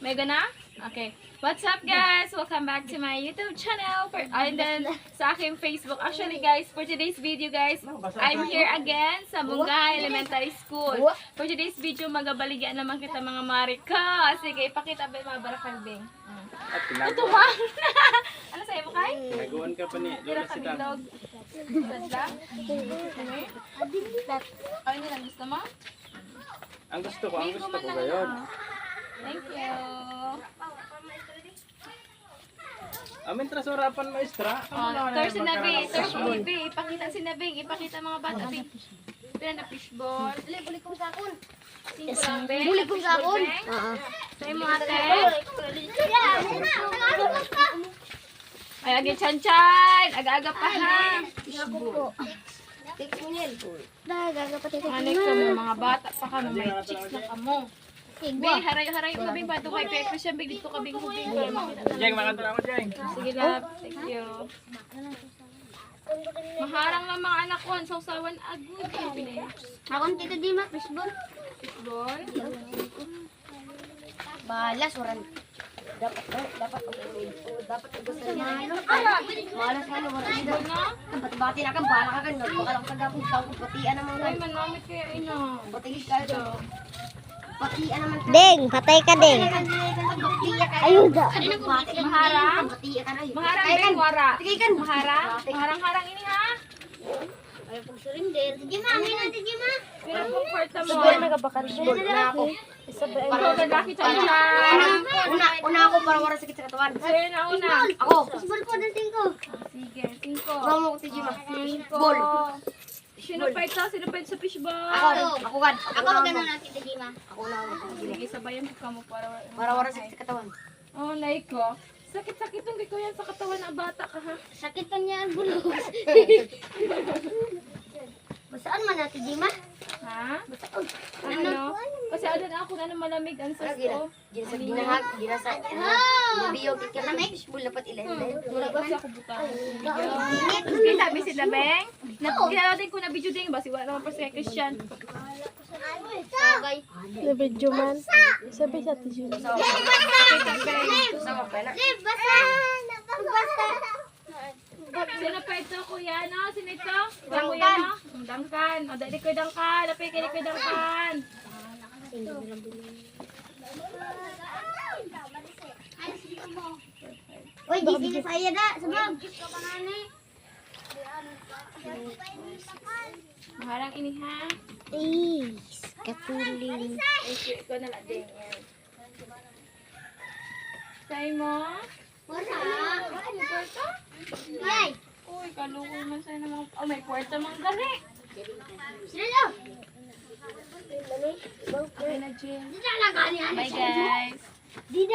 May gana? Okay. What's up guys? Welcome back to my YouTube channel and then sa aking Facebook. Actually guys, for today's video guys, I'm here again sa Munggahay Elementary School. For today's video, magabaligyan naman kita mga marika. Sige, ipakita ba yung mga barakambing? Ito ba? Ano sa'yo mo kay? Nagawan ka pa ni Lola Sita. Sadla? Oh, hindi lang gusto mo? Ang gusto ko ngayon. Thank you. Amin tras orapan maestra. Tor sinabi, ipakita sinabing, ipakita mga bata. Pila na fishball. Buli ko sa akon. Singko lang, be. Buli ko sa akon. Sa'yo mo ate. Ay, agi chan-chan. Aga-aga pa ha. Fishball. Ano ka mo, mga bata pa ka, may chicks na ka mo. Be, haray-haray ko bing bato kay Pepe siya, big dito ka bing hubing. Jeng, makanta ako, Jeng. Sige love, thank you. Maharang lang mga anak ko, ang sausawan agud. Akon tito di ma fishball. Fishball. Balas oran. Dapat gusto niya. Malas ka no oran. Fishball na? Bati na kan bala ka kan bakal ka gapon sa patian naman Ay, manamit kaya ina. Batigis ka do. Patian naman. Ding, patay ka ding. Ayuda. Maharang? Maharang bing wara. Sige kan Maharang? Maharang-harang ini ha? Ay pag surrender. Sige ma, sige ma. Pero kung kwarta mo. Nagabakasbol na ako. Ikaw gagaki chan-chan. Una ako para wala sakit sa katawan. Sa'yo na una. Ako. Fishball ko dating ko. Sige, 5. Vamos ko si Jima. 5. Sino pa ito? Sino pa ito sa fishball? Ako kan. Ako magano na si Jima. Ako na ako. Sige, sabayan ko mo para Para sakit sa katawan. Oh, like ko. Sakit-sakit yung kiko yan sa katawan ng bata ka ha. Sakit ka niya ang bulos. Basaan man natin, Jima? Ha? Ano? Kasi adon ako na malamig ang sus ko. Gina sa ginahag, gina sa biyo kit ka na may fishbowl dapat ilan. Wala kasi ako butang. Sige, sabi si Labeng. Ginalatin ko na video din. Basi wala naman pa si Christian. Sabay. Nabidyo man. Sabi sa tissue. Sama pa na. Basta. Sino pa ito, kuya, no? Sino ito? Kuya, no? Dangkan. O, dali ko dangkan. Lapay kaya ko dangkan. Uy, gising saya da. Sabag. Maharang ini, ha? Katuling. Ikaw na lang din. Say mo? Wala. May kwarta? Yay. Uy, kalukoy man sa'yo ng mga... Oh, may kwarta mga gani. Sino daw? Okay na, Jill. Dito lang kanya. Bye, guys. Dito.